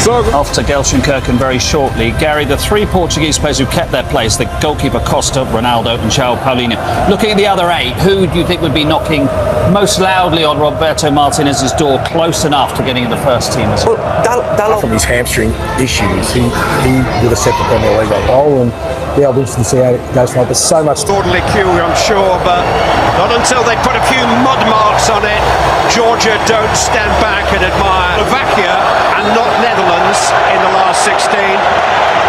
Off to Gelsenkirchen very shortly. Gary, the three Portuguese players who kept their place, the goalkeeper Costa, Ronaldo and João Paulinho. Looking at the other eight, who do you think would be knocking most loudly on Roberto Martinez's door, close enough to getting in the first team as well? From his hamstring issues, he would have set the Premier League on goal, and yeah, I'll be interested to see how it goes for him. There's so much orderly queue, I'm sure, but not until they put a few mud marks on it. Georgia don't stand back and admire Slovakia and not Netherlands in the last 16.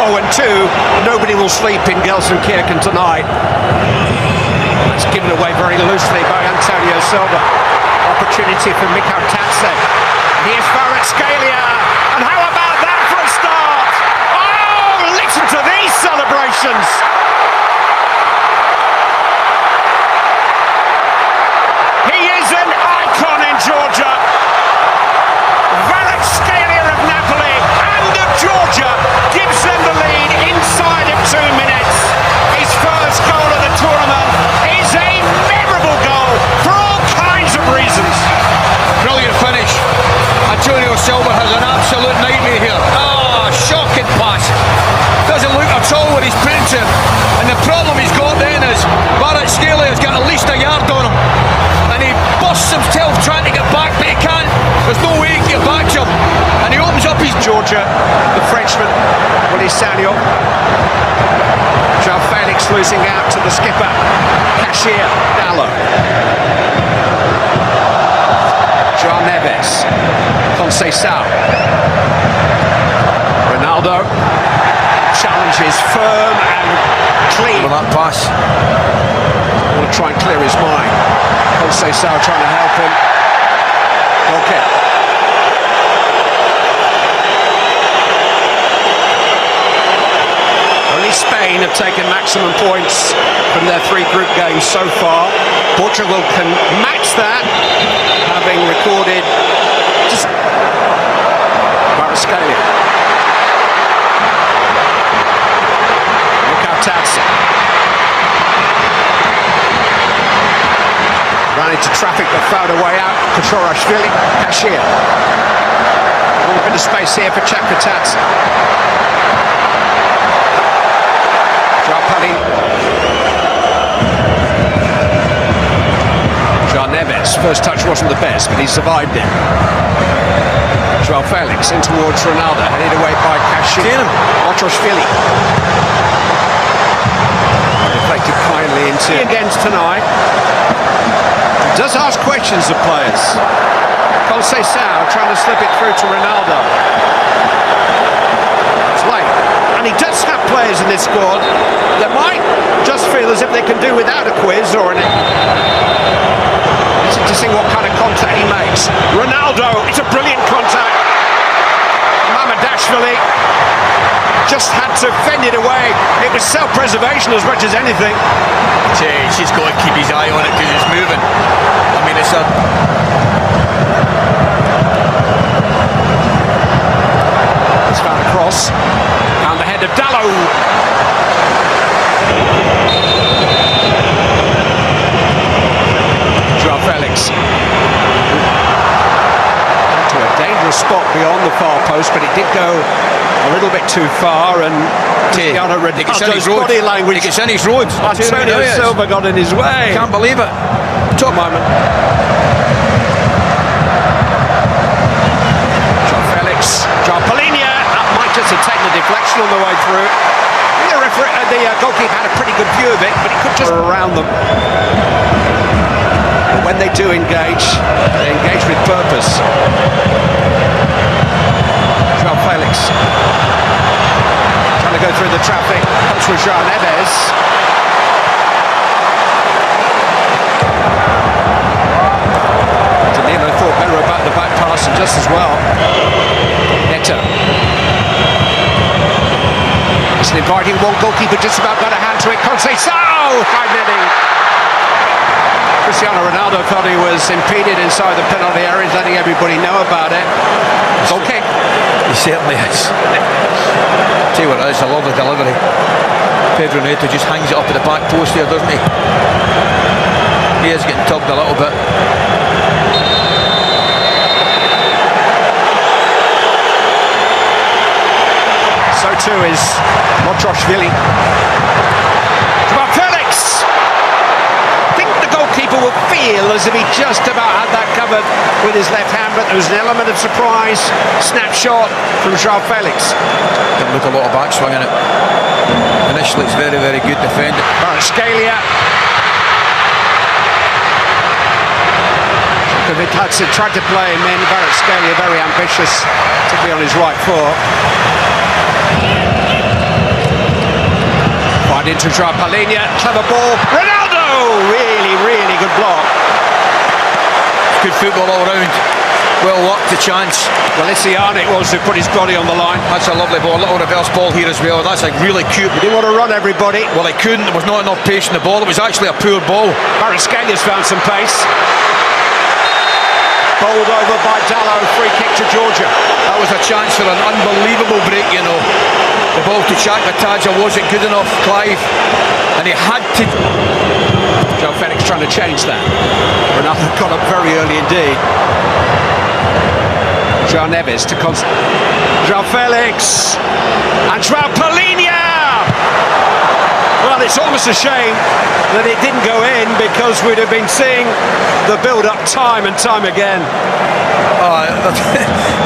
0-2, nobody will sleep in Gelsenkirchen tonight. It's given away very loosely by Antonio Silva. Opportunity for Mikhail Tatse. Here's Kvaratskhelia, and how about that for a start? Oh, listen to these celebrations! He is an icon in Georgia. Kvaratskhelia of Napoli and of Georgia gives them the lead inside of 2 minutes. His first goal of the tournament is a memorable goal for all kinds of reasons. Brilliant finish. Antonio Silva has an absolute nightmare here. Shocking pass. Doesn't look at all what he's putting to him. And the problem he's got then is Kvaratskhelia has got at least a yard on him. And he busts himself trying to get back, but he can't. There's no way he can get back to him. And he opens up his... Georgia, the Frenchman, Willy Sagnol. João Felix losing out to the skipper, Cashier Dallo. João Neves, Conceição. Ronaldo, challenges firm and clean. That pass. Want to try and clear his mind. Conceição trying to help him. Okay. Only Spain have taken maximum points from their 3 group games so far. Portugal can match that, having recorded just Kvaratskhelia. Mikhail Tatse. Ran into traffic but found a way out. Kvaratskhelia, Cashier. A little bit of space here for Chaka Tatse. João Neves, first touch wasn't the best, but he survived it. João Felix in towards Ronaldo, headed away by Cashier. Otroshvili. Deflected kindly into against tonight. He does ask questions of players. Conceição trying to slip it through to Ronaldo. It's late. And he does have players in this squad that might just feel as if they can do without a quiz or an... to see what kind of contact he makes. Ronaldo, it's a brilliant contact. Mamardashvili just had to fend it away. It was self-preservation as much as anything. He's just got to keep his eye on it because it's moving. I mean, it's a... He's found a cross. Found the head of Dallo. João Felix. To a dangerous spot beyond the far post, but it did go a little bit too far, and Cristiano Ronaldo's body language. It's in his road. Antonio Silva got in his way. Can't believe it. Top moment. João Felix. João Paulinho. That might just have taken a deflection on the way through. The goalkeeper had a pretty good view of it, but he could just around them. But when they do engage, they engage with purpose. João Felix trying to go through the traffic. Comes from João Neves. Danilo thought better about the back pass and just as well. Neto. It's an inviting one. Goalkeeper just about got a hand to it. Conceição! High netting. Cristiano Ronaldo thought he was impeded inside the penalty area. He's letting everybody know about it. Goal kick. He certainly is. Tell you what, it's a lovely delivery. Pedro Neto just hangs it up at the back post there, doesn't he? He is getting tugged a little bit. to is Motroshvili. Joao Felix! I think the goalkeeper will feel as if he just about had that covered with his left hand, but there was an element of surprise. Snapshot from Joao Felix. Didn't look a lot of backswing in it. Initially it's very, very good defending. Kvaratskhelia. Hudson tried to play him in. Kvaratskhelia very ambitious, particularly on his right foot. Right into Joao Palhinha, clever ball. Ronaldo! Really, really good block. Good football all round. Well worked the chance. Well, it's the yarn it was who put his body on the line. That's a lovely ball. A little reverse ball here as well. That's like really cute. He didn't want to run everybody. Well, he couldn't. There was not enough pace in the ball. It was actually a poor ball. Kvaratskhelia found some pace. Bowled over by Dallo, free kick to Georgia. That was a chance for an unbelievable break, you know. The ball to Chakmataja wasn't good enough, Clive, and he had to. Joao Felix trying to change that. Ronaldo got up very early indeed. Joao Neves to Joao Felix and Joao Palhinha. Well, it's almost a shame that it didn't go in, because we'd have been seeing the build-up time and time again.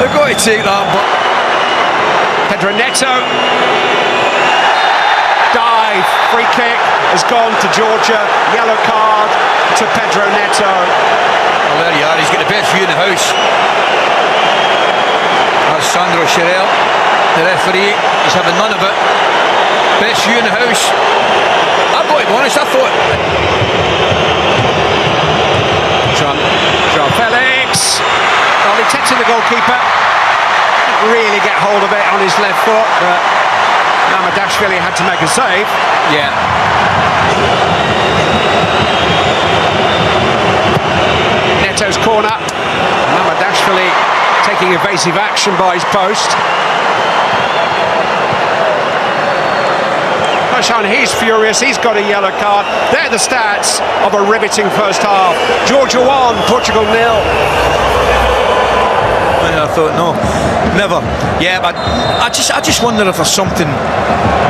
They've got to take that, but Pedro Neto. Dive, free kick has gone to Georgia. Yellow card to Pedro Neto. well, there you are. He's got the best view in the house. That's Sandro Scherel, the referee. He's having none of it. Best view in the house. I've got to be honest, I thought. Joao Felix. Well, he touching the goalkeeper. Didn't really get hold of it on his left foot, but Mamadashvili had to make a save. Yeah. Neto's corner. Mamadashvili taking evasive action by his post. And he's furious, he's got a yellow card. They're the stats of a riveting first half. Georgia 1, Portugal 0. I thought, no, never. Yeah, but I just wonder if there's something,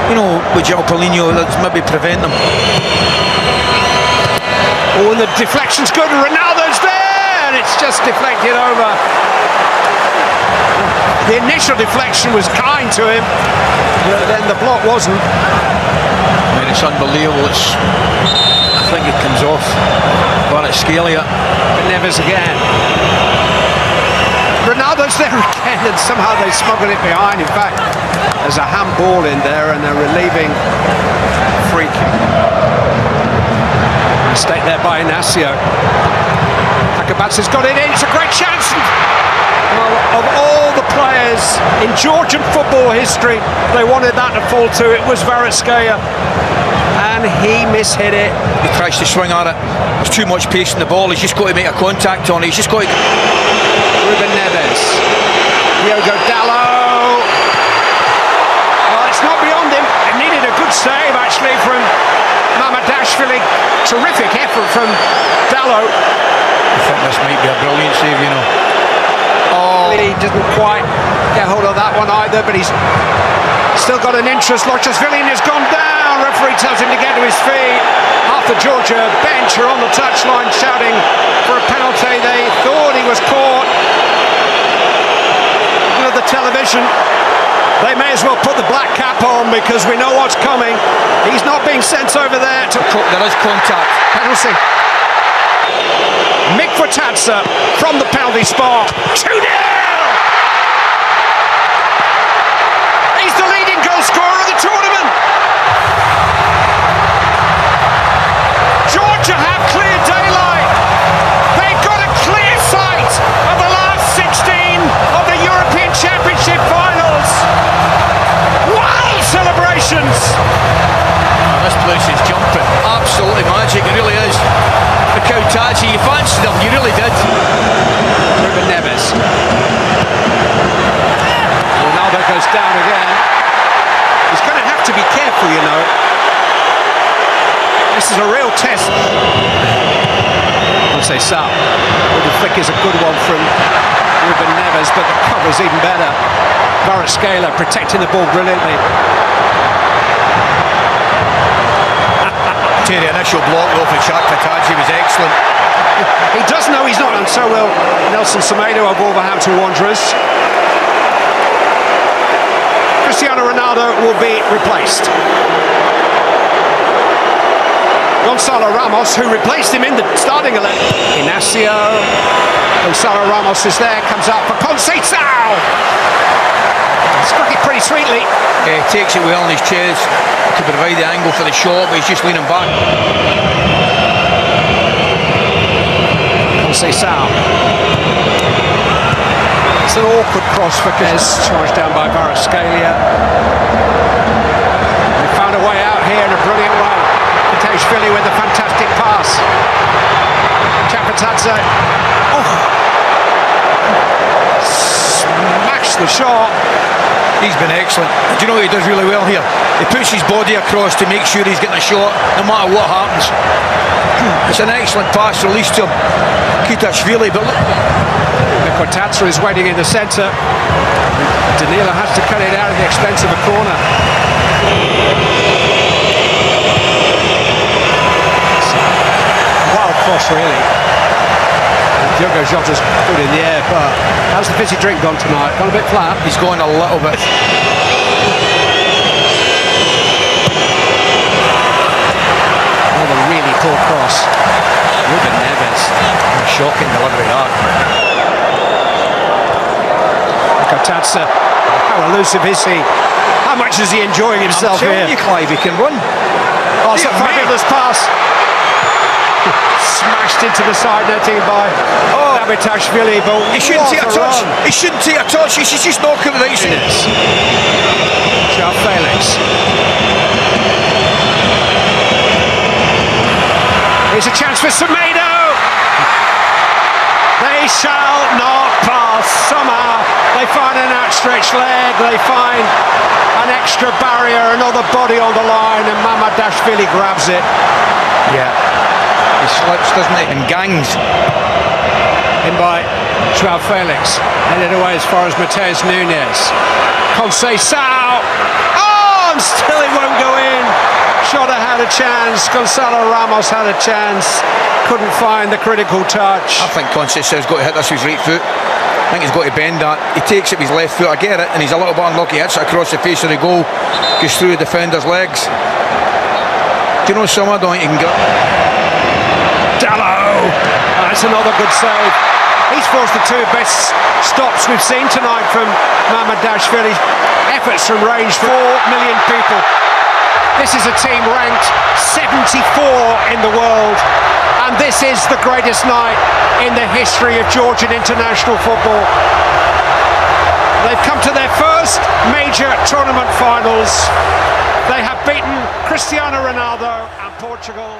you know, with Joao Palhinha that's maybe prevent them. Oh, and the deflection's good, and Ronaldo's there, and it's just deflected over. The initial deflection was kind to him, but then the block wasn't. I mean, it's unbelievable. I think it comes off Kvaratskhelia. Neves again. Ronaldo's there again, and somehow they smuggle it behind. In fact, there's a handball in there, and they're relieving free kick. Mistake there by Inacio. Akabatsa's got it in. It's a great chance. Well, of all the players in Georgian football history, they wanted that to fall to. It was Kvaratskhelia, and he mishit it. He tries to swing at it. There's too much pace in the ball. He's just got to make a contact on it. He's just got to. Ruben Neves. Diogo Dallo. Well, it's not beyond him. It needed a good save, actually, from Mamadashvili. Terrific effort from Dallo. I think this might be a brilliant save, you know. Oh, he didn't quite get hold of that one either, but he's still got an interest. Lochashvili has gone down. Referee tells him to get to his feet. Half the Georgia bench are on the touchline shouting for a penalty. They thought he was caught. Look at the television. They may as well put the black cap on, because we know what's coming. He's not being sent over there to. There is contact. Penalty. Mick Fortadza from the penalty spot. 2-0! He's the leading goal scorer of the tournament. Georgia have clear daylight. They've got a clear sight of the last 16 of the European Championship finals. Wild celebrations. Oh, this place is jumping. Absolutely magic. It really is. The Kautaji, you fancied them, you really did. Ruben Neves. Ronaldo goes down again. He's going to have to be careful, you know. This is a real test. I'll say Sal. The flick is a good one from Ruben Neves, but the cover's even better. Kvaratskhelia protecting the ball brilliantly. The initial block though for Shakhtar was excellent. He does know he's not done so well. Nelson Semedo of Wolverhampton Wanderers. Cristiano Ronaldo will be replaced. Gonzalo Ramos, who replaced him in the starting 11. Inacio. Gonzalo Ramos is there, comes out for Conceição. Struck it pretty sweetly. Yeah, he takes it well in his chest to provide the angle for the shot, but he's just leaning back. Conceição. It's an awkward cross for Kez, charged down by Kvaratskhelia. They found a way out here in a brilliant way. Philly with a fantastic pass. Chapatadze. Oh! Smashed the shot. He's been excellent. Do you know what he does really well here? He puts his body across to make sure he's getting a shot, no matter what happens. It's an excellent pass released to Kitashvili, but look. Kotadze is waiting in the centre. Danilo has to cut it out at the expense of a corner. Cross really. Diogo Jota's put in the air, but how's the fizzy drink gone tonight? Gone a bit flat? He's going a little bit. Another really poor cross. Ruben Neves. Shocking delivery that. Kotadze. How elusive is he? How much is he enjoying himself I'm telling here? you, Clive, he can run. Oh, it's a fabulous pass. Smashed into the side netting by Davitashvili, but he shouldn't take a touch. Run. He shouldn't take a touch. He should just knock him without It is. João Felix. Here's a chance for Semedo. They shall not pass. Somehow they find an outstretched leg. They find an extra barrier, another body on the line, and Mamadashvili grabs it. Yeah. He slips, doesn't he? And gangs. In by João Felix. Headed away as far as Mateus Nunes. Conceição. Oh, and still it won't go in. Shota had a chance. Gonzalo Ramos had a chance. Couldn't find the critical touch. I think Conceição's got to hit this with his right foot. I think he's got to bend that. He takes it with his left foot. I get it. And he's a little bit unlucky. Hits it across the face of the goal. Goes through the defender's legs. Do you know some? I don't think he can get. Dallo! That's another good save. He's forced the two best stops we've seen tonight from Mamadashvili. Efforts from range, 4 million people. This is a team ranked 74 in the world, and this is the greatest night in the history of Georgian international football. They've come to their first major tournament finals. They have beaten Cristiano Ronaldo and Portugal.